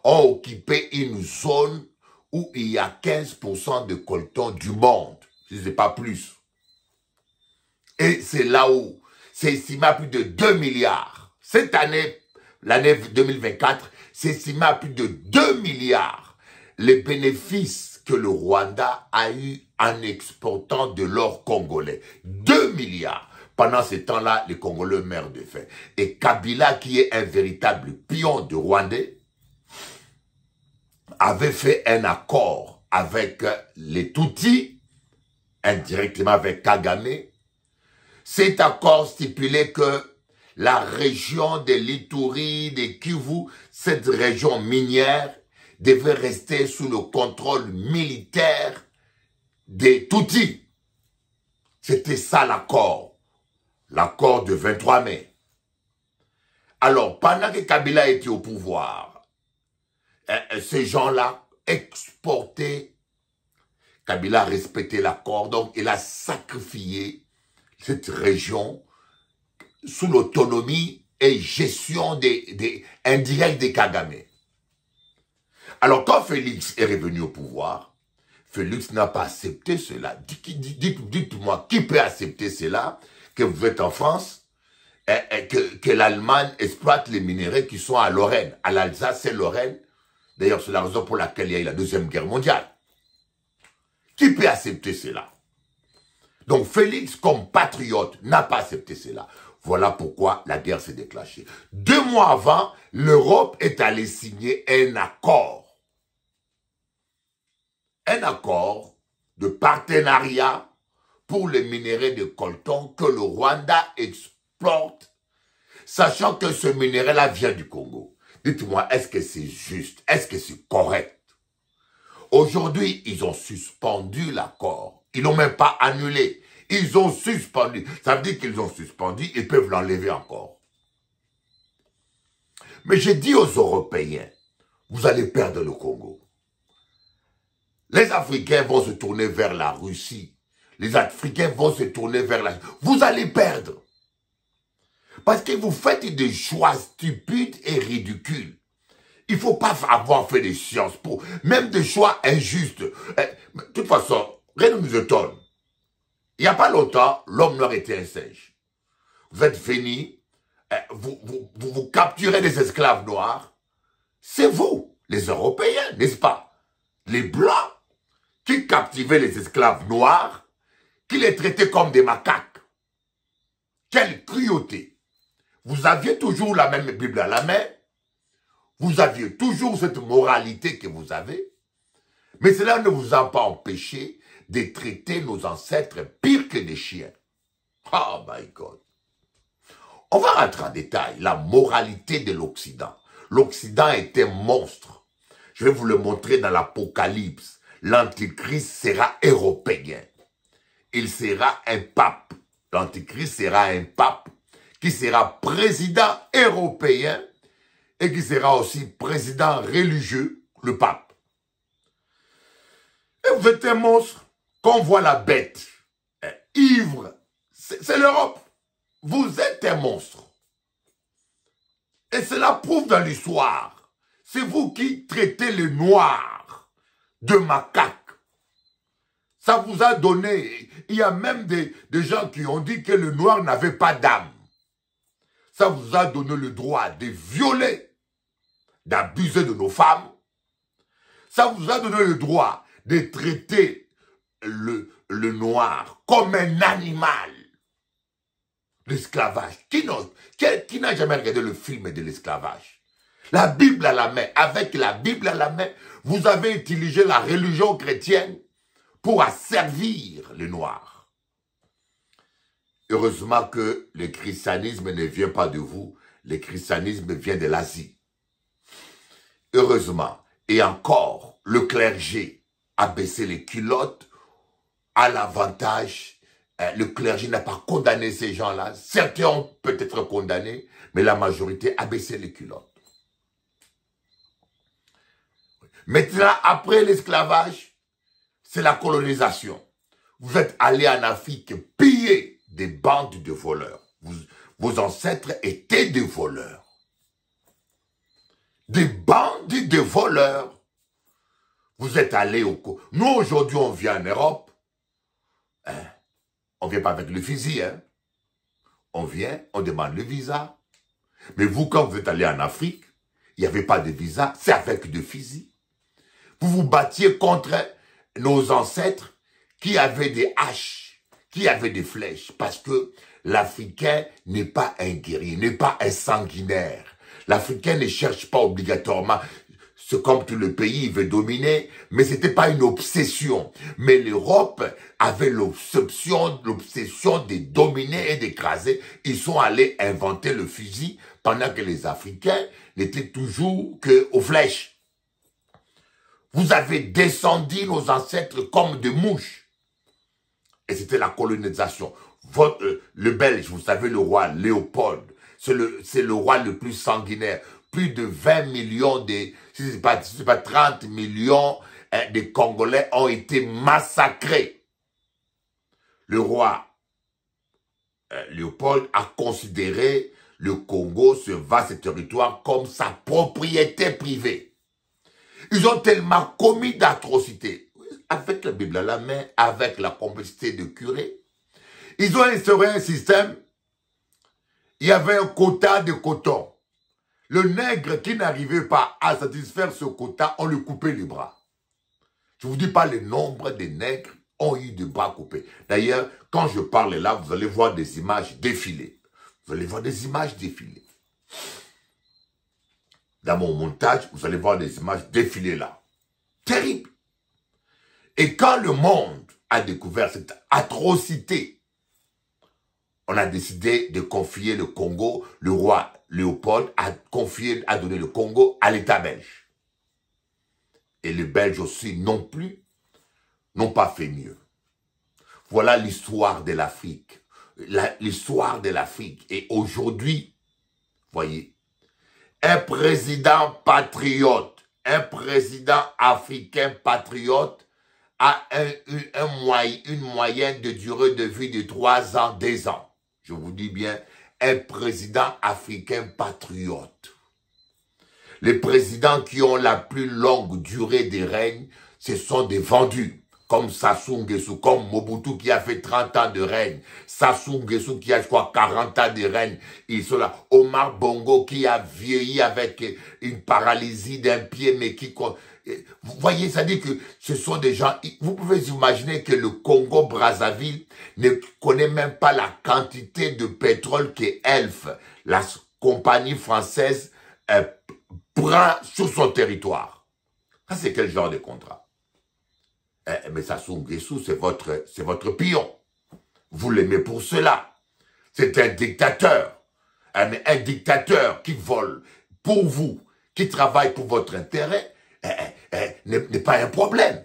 ont occupé une zone où il y a 15% de coltan du monde, si ce n'est pas plus. Et c'est là où c'est estimé à plus de 2 milliards. Cette année, l'année 2024, c'est estimé à plus de 2 milliards les bénéfices que le Rwanda a eu en exportant de l'or congolais. 2 milliards. Pendant ce temps-là, les Congolais meurent de faim. Et Kabila, qui est un véritable pion de Rwandais, avait fait un accord avec les Tutsis, indirectement avec Kagame. Cet accord stipulait que la région de l'Ituri, de Kivu, cette région minière, devait rester sous le contrôle militaire des Tutsis. C'était ça l'accord. L'accord de 23 mai. Alors, pendant que Kabila était au pouvoir, ces gens-là exportaient. Kabila respectait l'accord, donc il a sacrifié cette région sous l'autonomie et gestion indirecte des Kagame. Alors, quand Félix est revenu au pouvoir, Félix n'a pas accepté cela. Dites-moi, qui peut accepter cela, que vous êtes en France, que l'Allemagne exploite les minéraux qui sont à Lorraine, à l'Alsace et Lorraine. D'ailleurs, c'est la raison pour laquelle il y a eu la Deuxième Guerre mondiale. Qui peut accepter cela? Donc, Félix, comme patriote, n'a pas accepté cela. Voilà pourquoi la guerre s'est déclenchée. 2 mois avant, l'Europe est allée signer un accord. Un accord de partenariat pour les minéraux de coltan que le Rwanda exporte, sachant que ce minerai-là vient du Congo. Dites-moi, est-ce que c'est juste? Est-ce que c'est correct? Aujourd'hui, ils ont suspendu l'accord. Ils n'ont même pas annulé. Ils ont suspendu. Ça veut dire qu'ils ont suspendu, ils peuvent l'enlever encore. Mais j'ai dit aux Européens, vous allez perdre le Congo. Les Africains vont se tourner vers la Russie. Les Africains vont se tourner vers la... Vous allez perdre. Parce que vous faites des choix stupides et ridicules. Il ne faut pas avoir fait des sciences pour... Même des choix injustes. De toute façon, rien ne nous étonne. Il n'y a pas longtemps, l'homme noir était un singe. Vous êtes venu, vous capturez des esclaves noirs. C'est vous, les Européens, n'est-ce pas? Les Blancs qui captivaient les esclaves noirs, qui les traitaient comme des macaques. Quelle cruauté! Vous aviez toujours la même Bible à la main, vous aviez toujours cette moralité que vous avez, mais cela ne vous a pas empêché de traiter nos ancêtres pire que des chiens. Oh my God! On va rentrer en détail, la moralité de l'Occident. L'Occident est un monstre. Je vais vous le montrer dans l'Apocalypse. L'Antichrist sera européen. Il sera un pape. L'Antichrist sera un pape qui sera président européen et qui sera aussi président religieux, le pape. Et vous êtes un monstre. Quand on voit la bête, ivre, c'est l'Europe. Vous êtes un monstre. Et cela prouve dans l'histoire. C'est vous qui traitez les Noirs de macaques. Ça vous a donné... Il y a même des gens qui ont dit que le noir n'avait pas d'âme. Ça vous a donné le droit de violer, d'abuser de nos femmes. Ça vous a donné le droit de traiter le noir comme un animal. L'esclavage. Qui n'a jamais regardé le film de l'esclavage? La Bible à la main. Avec la Bible à la main, vous avez utilisé la religion chrétienne pour asservir les Noirs. Heureusement que le christianisme ne vient pas de vous. Le christianisme vient de l'Asie. Heureusement. Et encore, le clergé a baissé les culottes à l'avantage. Le clergé n'a pas condamné ces gens-là. Certains ont peut-être condamné, mais la majorité a baissé les culottes. Maintenant, après l'esclavage, c'est la colonisation. Vous êtes allé en Afrique piller des bandes de voleurs. Vos ancêtres étaient des voleurs. Des bandes de voleurs. Vous êtes allés au... Nous, aujourd'hui, on vient en Europe. Hein? On ne vient pas avec le fusil. Hein? On vient, on demande le visa. Mais vous, quand vous êtes allés en Afrique, il n'y avait pas de visa, c'est avec des fusils. Vous vous battiez contre nos ancêtres qui avaient des haches, qui avaient des flèches, parce que l'Africain n'est pas un guerrier, n'est pas un sanguinaire. L'Africain ne cherche pas obligatoirement, c'est comme tout le pays, il veut dominer, mais ce n'était pas une obsession. Mais l'Europe avait l'obsession de dominer et d'écraser. Ils sont allés inventer le fusil, pendant que les Africains n'étaient toujours qu'aux flèches. Vous avez descendu nos ancêtres comme des mouches. Et c'était la colonisation. Le Belge, vous savez, le roi Léopold, c'est le roi le plus sanguinaire. Plus de 20 millions si ce n'est pas 30 millions de Congolais ont été massacrés. Le roi Léopold a considéré le Congo, ce vaste territoire, comme sa propriété privée. Ils ont tellement commis d'atrocités, avec la Bible à la main, avec la complicité de curés. Ils ont instauré un système, il y avait un quota de coton. Le nègre qui n'arrivait pas à satisfaire ce quota, on lui coupait les bras. Je ne vous dis pas le nombre de nègres ont eu des bras coupés. D'ailleurs, quand je parle là, vous allez voir des images défiler. Vous allez voir des images défiler. Dans mon montage, vous allez voir des images défiler là. Terrible. Et quand le monde a découvert cette atrocité, on a décidé de confier le Congo, le roi Léopold a donné le Congo à l'État belge. Et les Belges aussi non plus, n'ont pas fait mieux. Voilà l'histoire de l'Afrique. L'histoire de l'Afrique. Et aujourd'hui, voyez, un président patriote, un président africain patriote a une moyenne de durée de vie de 3 ans, 2 ans. Je vous dis bien, un président africain patriote. Les présidents qui ont la plus longue durée de règne, ce sont des vendus. Comme Sassou Nguesso, comme Mobutu qui a fait 30 ans de règne. Sassou Nguesso qui a, je crois, 40 ans de règne. Ils sont là. Omar Bongo qui a vieilli avec une paralysie d'un pied, mais qui... Vous voyez, ça dit que ce sont des gens... Vous pouvez imaginer que le Congo-Brazzaville ne connaît même pas la quantité de pétrole que Elf, la compagnie française, prend sur son territoire. Ça, c'est quel genre de contrat? Mais Sassou Nguesso, c'est votre pion. Vous l'aimez pour cela. C'est un dictateur. Un dictateur qui vole pour vous, qui travaille pour votre intérêt, n'est pas un problème.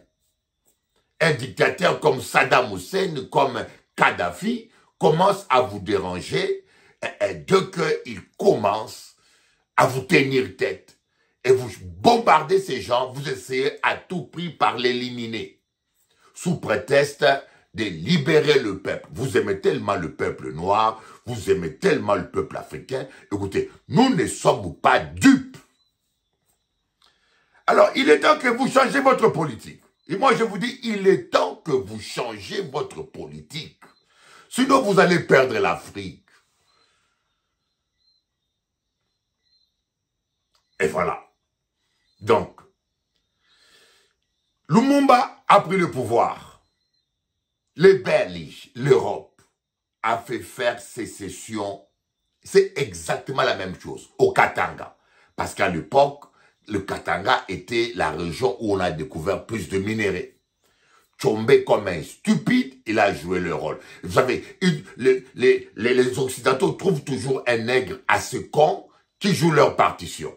Un dictateur comme Saddam Hussein, comme Kadhafi, commence à vous déranger dès qu'il commence à vous tenir tête. Et vous bombardez ces gens, vous essayez à tout prix par l'éliminer. Sous prétexte de libérer le peuple. Vous aimez tellement le peuple noir, vous aimez tellement le peuple africain. Écoutez, nous ne sommes pas dupes. Alors, il est temps que vous changez votre politique. Et moi, je vous dis, il est temps que vous changez votre politique. Sinon, vous allez perdre l'Afrique. Et voilà. Donc, Lumumba a pris le pouvoir. Les Belges, l'Europe, a fait faire sécession. C'est exactement la même chose au Katanga. Parce qu'à l'époque, le Katanga était la région où on a découvert plus de minéraux. Tshombe, comme un stupide, il a joué le rôle. Vous savez, les Occidentaux trouvent toujours un nègre assez con qui joue leur partition.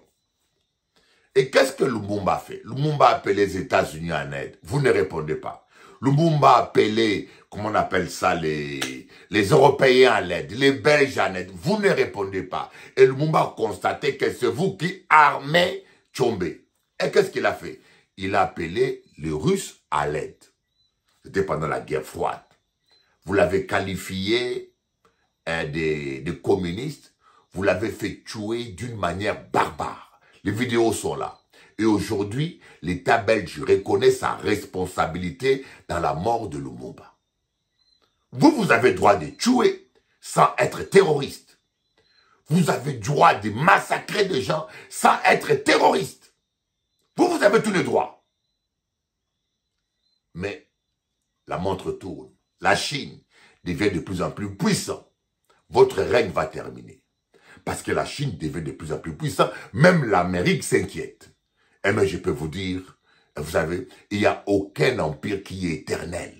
Et qu'est-ce que Lumumba a fait? Lumumba a appelé les États-Unis en aide. Vous ne répondez pas. Lumumba a appelé, comment on appelle ça, les Européens en aide, les Belges en aide. Vous ne répondez pas. Et Lumumba a constaté que c'est vous qui armez Tshombe. Et qu'est-ce qu'il a fait? Il a appelé les Russes à l'aide. C'était pendant la guerre froide. Vous l'avez qualifié des communistes, vous l'avez fait tuer d'une manière barbare. Les vidéos sont là. Et aujourd'hui, l'État belge reconnaît sa responsabilité dans la mort de Lumumba. Vous avez le droit de tuer sans être terroriste. Vous avez le droit de massacrer des gens sans être terroriste. Vous avez tous les droits. Mais la montre tourne. La Chine devient de plus en plus puissante. Votre règne va terminer. Parce que la Chine devient de plus en plus puissante. Même l'Amérique s'inquiète. Et mais je peux vous dire, vous savez, il n'y a aucun empire qui est éternel.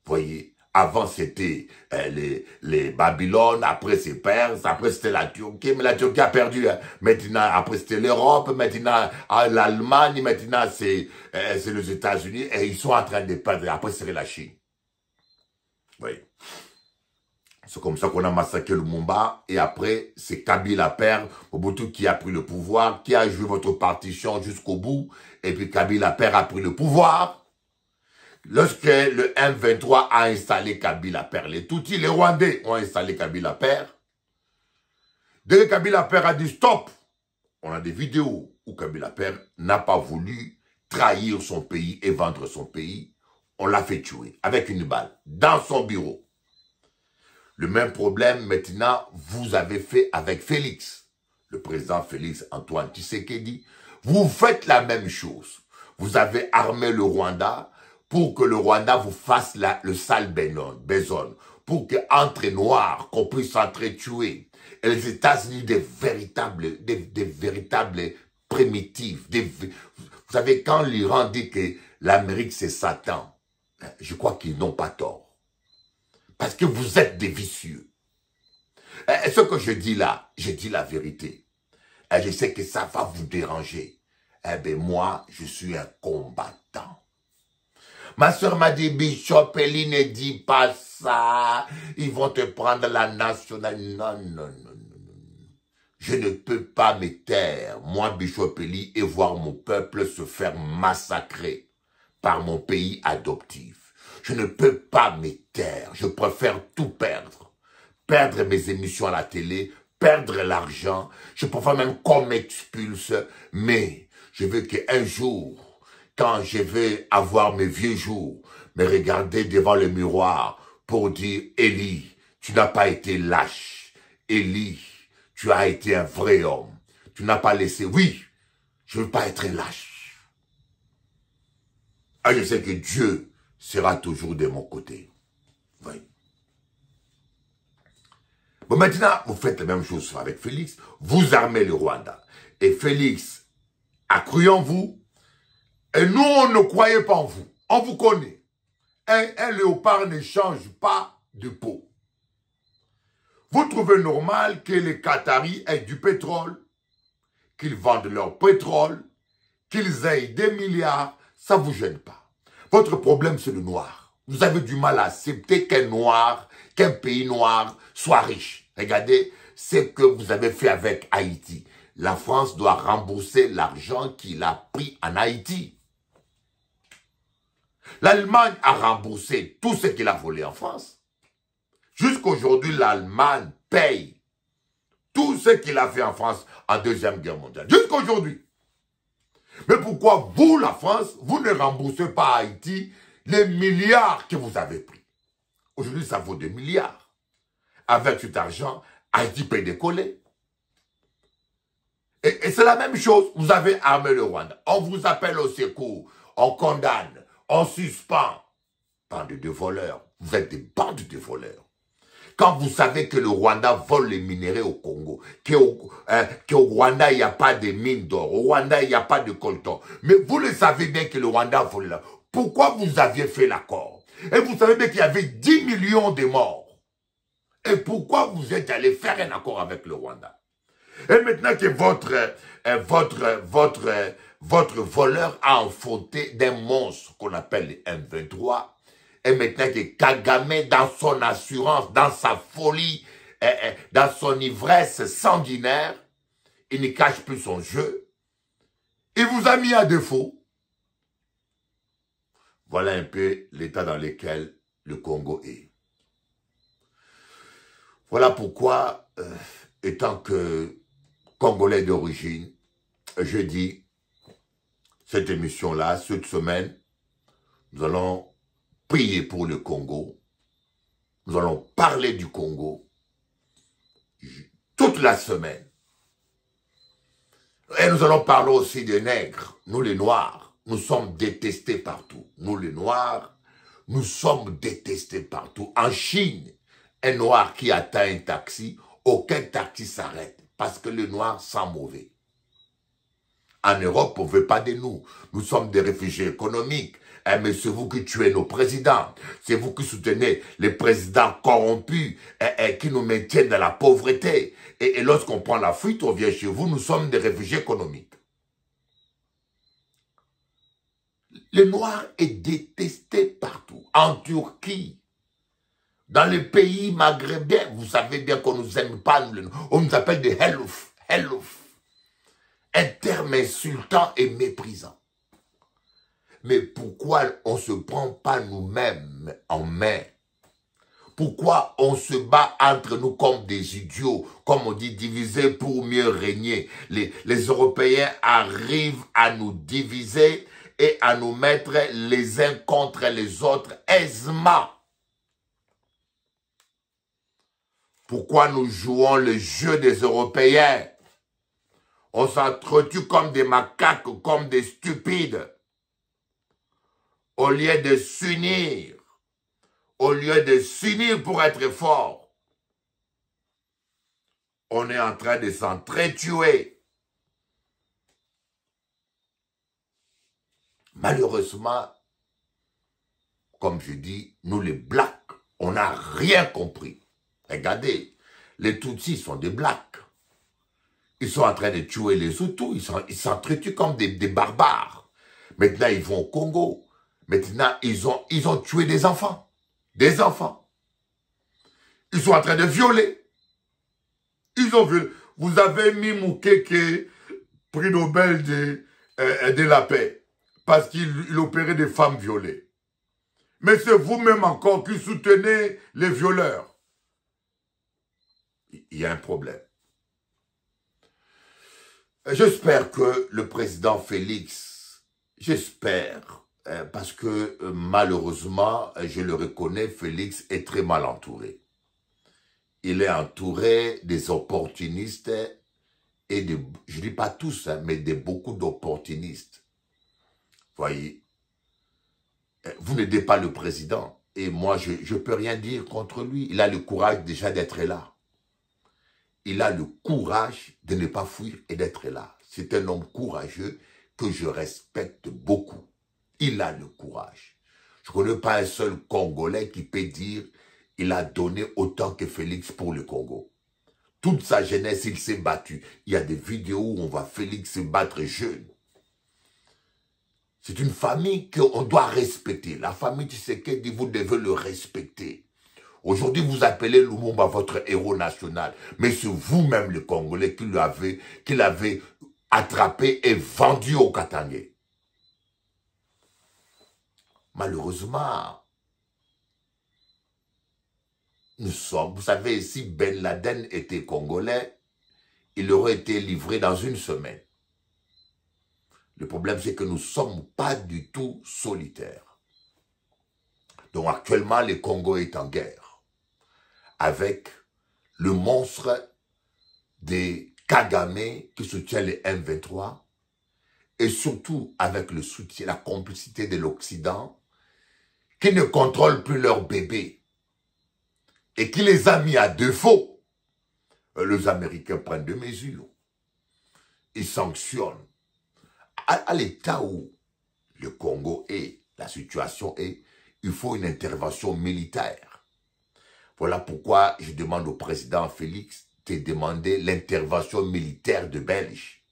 Vous voyez, avant c'était les Babylones, après c'est Perse, après c'était la Turquie, mais la Turquie a perdu. Hein. Maintenant, après c'était l'Europe, maintenant l'Allemagne, maintenant c'est les États-Unis, et ils sont en train de perdre. Après c'est la Chine. Vous voyez. C'est comme ça qu'on a massacré Lumumba. Et après, c'est Kabila père, Mobutu qui a pris le pouvoir, qui a joué votre partition jusqu'au bout. Et puis Kabila père a pris le pouvoir. Lorsque le M23 a installé Kabila père, les Tutsis, les Rwandais ont installé Kabila père. Dès que Kabila père a dit stop, on a des vidéos où Kabila père n'a pas voulu trahir son pays et vendre son pays. On l'a fait tuer avec une balle dans son bureau. Le même problème, maintenant, vous avez fait avec Félix. Le président Félix Antoine Tshisekedi. Vous faites la même chose. Vous avez armé le Rwanda pour que le Rwanda vous fasse le sale besogne. Pour qu'entre Noirs, qu'on puisse s'entretuer. Et les États-Unis, des véritables primitifs. Vous savez, quand l'Iran dit que l'Amérique c'est Satan, je crois qu'ils n'ont pas tort. Parce que vous êtes des vicieux. Ce que je dis là, je dis la vérité. Je sais que ça va vous déranger. Eh bien, moi, je suis un combattant. Ma soeur m'a dit, Bishop Eli, ne dis pas ça. Ils vont te prendre la nationalité. Non, non, non, non. Je ne peux pas me taire, moi, Bishop Eli, et voir mon peuple se faire massacrer par mon pays adoptif. Je ne peux pas me taire. Je préfère tout perdre. Perdre mes émissions à la télé, perdre l'argent. Je préfère même qu'on m'expulse. Mais je veux qu'un jour, quand je vais avoir mes vieux jours, me regarder devant le miroir pour dire, Eli, tu n'as pas été lâche. Eli, tu as été un vrai homme. Tu n'as pas laissé. Oui, je ne veux pas être lâche. Ah, je sais que Dieu sera toujours de mon côté. Oui. Bon, maintenant, vous faites la même chose avec Félix. Vous armez le Rwanda. Et Félix a cru en vous. Et nous, on ne croyait pas en vous. On vous connaît. Un léopard ne change pas de peau. Vous trouvez normal que les Qataris aient du pétrole, qu'ils vendent leur pétrole, qu'ils aient des milliards. Ça ne vous gêne pas. Votre problème, c'est le noir. Vous avez du mal à accepter qu'un pays noir soit riche. Regardez ce que vous avez fait avec Haïti. La France doit rembourser l'argent qu'il a pris en Haïti. L'Allemagne a remboursé tout ce qu'il a volé en France. Jusqu'aujourd'hui, l'Allemagne paye tout ce qu'il a fait en France en Deuxième Guerre mondiale. Jusqu'aujourd'hui. Mais pourquoi vous, la France, vous ne remboursez pas à Haïti les milliards que vous avez pris? Aujourd'hui, ça vaut des milliards. Avec cet argent, Haïti peut décoller. Et c'est la même chose. Vous avez armé le Rwanda. On vous appelle au secours. On condamne. On suspend. Bande de voleurs. Vous êtes des bandes de voleurs. Quand vous savez que le Rwanda vole les minéraux au Congo, qu'au Rwanda, il n'y a pas de mines d'or, au Rwanda, il n'y a pas de coltan, mais vous le savez bien que le Rwanda vole là. Pourquoi vous aviez fait l'accord? Et vous savez bien qu'il y avait 10 millions de morts. Et pourquoi vous êtes allé faire un accord avec le Rwanda? Et maintenant que votre voleur a enfanté d'un monstre qu'on appelle le M23, et maintenant que Kagame, dans son assurance, dans sa folie, dans son ivresse sanguinaire, il ne cache plus son jeu. Il vous a mis à défaut. Voilà un peu l'état dans lequel le Congo est. Voilà pourquoi, étant que Congolais d'origine, je dis, cette émission-là, cette semaine, nous allons prier pour le Congo. Nous allons parler du Congo toute la semaine. Et nous allons parler aussi des nègres. Nous les noirs, nous sommes détestés partout. Nous les noirs, nous sommes détestés partout. En Chine, un noir qui atteint un taxi, aucun taxi s'arrête parce que le noir sent mauvais. En Europe, on ne veut pas de nous. Nous sommes des réfugiés économiques. Mais c'est vous qui tuez nos présidents. C'est vous qui soutenez les présidents corrompus qui nous maintiennent dans la pauvreté. Et lorsqu'on prend la fuite, on vient chez vous, nous sommes des réfugiés économiques. Le noir est détesté partout. En Turquie, dans les pays maghrébins, vous savez bien qu'on ne nous aime pas. On nous appelle des hellouf, hellouf. Un terme insultant et méprisant. Mais pourquoi on ne se prend pas nous-mêmes en main? Pourquoi on se bat entre nous comme des idiots, comme on dit, diviser pour mieux régner? Les Européens arrivent à nous diviser et à nous mettre les uns contre les autres aisément. Pourquoi nous jouons le jeu des Européens? On s'entretue comme des macaques, comme des stupides. Au lieu de s'unir, pour être fort, on est en train de s'entretuer. Malheureusement, comme je dis, nous les blacks, on n'a rien compris. Regardez, les Tutsis sont des blacks. Ils sont en train de tuer les Hutus, ils s'entretuent comme des barbares. Maintenant, ils vont au Congo. Maintenant, ils ont tué des enfants. Des enfants. Ils sont en train de violer. Ils ont violé. Vous avez mis Mukeke, prix Nobel de la paix, parce qu'il opérait des femmes violées. Mais c'est vous-même encore qui soutenez les violeurs. Il y a un problème. J'espère que le président Félix, j'espère, parce que malheureusement, je le reconnais, Félix est très mal entouré. Il est entouré des opportunistes et de, je ne dis pas tous, mais de beaucoup d'opportunistes. Voyez, vous n'aidez pas le président et moi, je ne peux rien dire contre lui. Il a le courage déjà d'être là. Il a le courage de ne pas fuir et d'être là. C'est un homme courageux que je respecte beaucoup. Il a le courage. Je ne connais pas un seul Congolais qui peut dire il a donné autant que Félix pour le Congo. Toute sa jeunesse, il s'est battu. Il y a des vidéos où on voit Félix se battre jeune. C'est une famille qu'on doit respecter. La famille Tshisekedi, vous devez le respecter. Aujourd'hui, vous appelez Lumumba votre héros national. Mais c'est vous-même, le Congolais, qui l'avez attrapé et vendu au Katangé. Malheureusement, nous sommes, vous savez, si Ben Laden était Congolais, il aurait été livré dans une semaine. Le problème, c'est que nous ne sommes pas du tout solitaires. Donc actuellement, le Congo est en guerre avec le monstre des Kagame qui soutient les M23 et surtout avec le soutien, la complicité de l'Occident qui ne contrôle plus leurs bébés et qui les a mis à défaut. Les Américains prennent des mesures. Ils sanctionnent. À l'état où le Congo est, la situation est, il faut une intervention militaire. Voilà pourquoi je demande au président Félix de demander l'intervention militaire de Belge.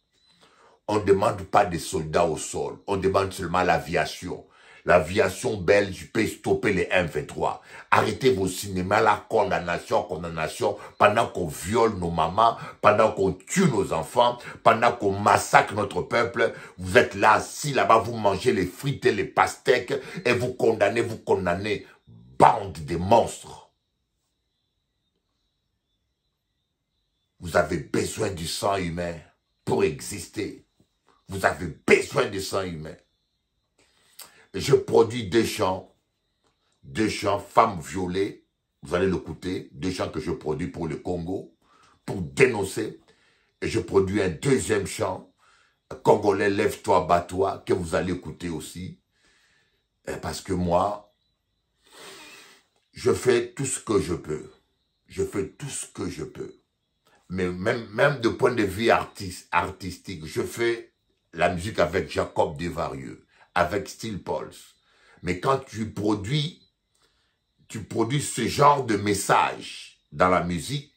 On ne demande pas des soldats au sol, on demande seulement l'aviation. L'aviation belge peut stopper les M23. Arrêtez vos cinémas là, condamnation, condamnation, pendant qu'on viole nos mamans, pendant qu'on tue nos enfants, pendant qu'on massacre notre peuple. Vous êtes là, assis là-bas, vous mangez les frites et les pastèques et vous condamnez, bande de monstres. Vous avez besoin du sang humain pour exister. Vous avez besoin du sang humain. Je produis deux chants femmes violées. Vous allez l'écouter, deux chants que je produis pour le Congo, pour dénoncer. Et je produis un deuxième chant, Congolais, lève-toi, bats-toi, que vous allez écouter aussi. Parce que moi, je fais tout ce que je peux. Je fais tout ce que je peux. Mais même de point de vue artistique, je fais la musique avec Jacob Desvarieux, avec Steel Pulse. Mais quand tu produis ce genre de message dans la musique,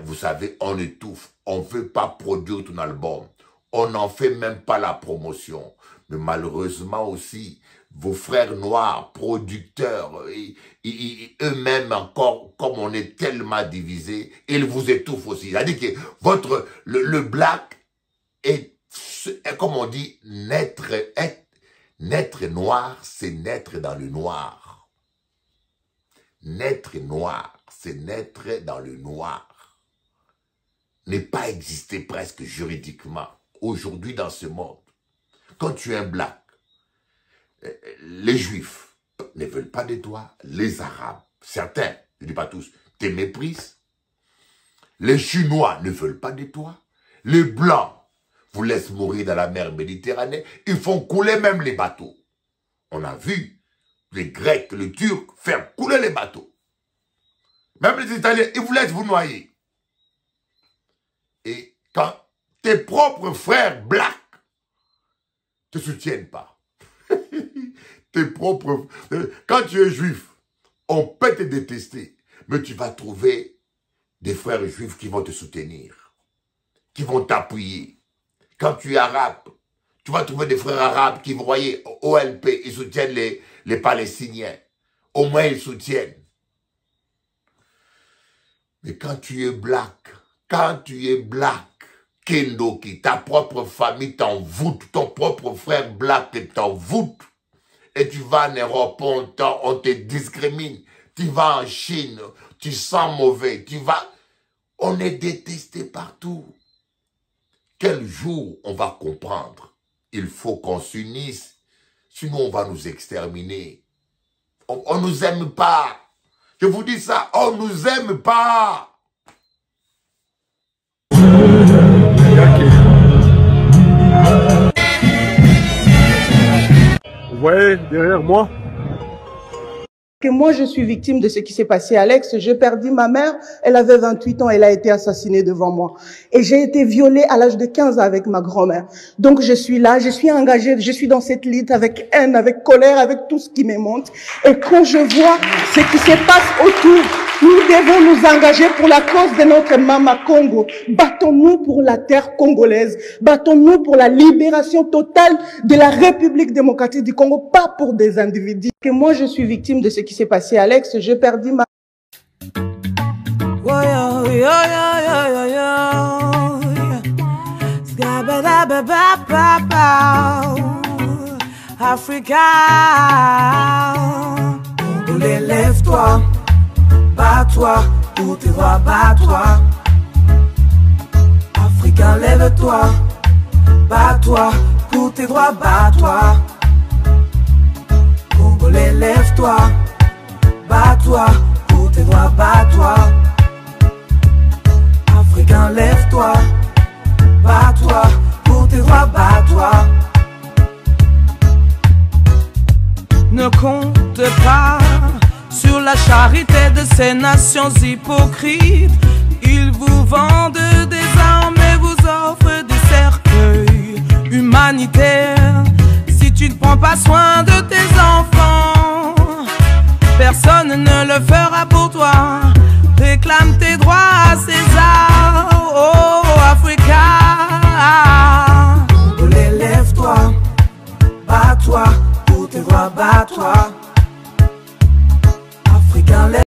vous savez, on étouffe. On ne veut pas produire ton album. On n'en fait même pas la promotion. Mais malheureusement aussi, vos frères noirs, producteurs, eux-mêmes encore, comme on est tellement divisés, ils vous étouffent aussi. C'est-à-dire que le black est, comme on dit, naître noir, c'est naître dans le noir. Naître noir, c'est naître dans le noir. Ne pas exister presque juridiquement. Aujourd'hui, dans ce monde, quand tu es un black, les juifs ne veulent pas de toi, les arabes, certains, je ne dis pas tous, te méprisent. Les chinois ne veulent pas de toi. Les blancs vous laissent mourir dans la mer Méditerranée. Ils font couler même les bateaux. On a vu les Grecs, les Turcs faire couler les bateaux. Même les Italiens, ils vous laissent vous noyer. Et quand tes propres frères blacks ne te soutiennent pas, tes propres... Quand tu es juif, on peut te détester, mais tu vas trouver des frères juifs qui vont te soutenir, qui vont t'appuyer. Quand tu es arabe, tu vas trouver des frères arabes qui, vous voyez, OLP, ils soutiennent les Palestiniens. Au moins, ils soutiennent. Mais quand tu es black, Kendoki, ta propre famille t'envoûte, ton propre frère black t'envoûte, et tu vas en Europe, on te discrimine, tu vas en Chine, tu sens mauvais, on est détesté partout. Quel jour on va comprendre? Il faut qu'on s'unisse, sinon on va nous exterminer. On nous aime pas. Je vous dis ça, on nous aime pas. Vous voyez derrière moi? Que moi, je suis victime de ce qui s'est passé à Alex. J'ai perdu ma mère. Elle avait 28 ans. Elle a été assassinée devant moi. Et j'ai été violée à l'âge de 15 ans avec ma grand-mère. Donc, je suis là. Je suis engagée. Je suis dans cette lutte avec haine, avec colère, avec tout ce qui me monte. Et quand je vois ce qui se passe autour, nous devons nous engager pour la cause de notre Mama Congo. Battons-nous pour la terre congolaise. Battons-nous pour la libération totale de la République démocratique du Congo, pas pour des individus. Que moi, je suis victime de ce qui s'est passé à Alex. J'ai perdu ma... Africa, Congolais, lève-toi, bats-toi, pour tes droits, bats-toi. Africain, lève-toi, bats-toi, pour tes droits, bats-toi. Congolais, lève-toi, bats-toi, pour tes droits, bats-toi. Africain, lève-toi, bats-toi, pour tes droits, bats-toi. Ne compte pas sur la charité de ces nations hypocrites. Ils vous vendent des armes et vous offrent des cercueils humanitaires. Si tu ne prends pas soin de tes enfants, personne ne le fera pour toi. Réclame tes droits à César, oh Africa. Congolais, lève-toi, bats-toi, pour tes droits, bats-toi. Africain, lève-toi.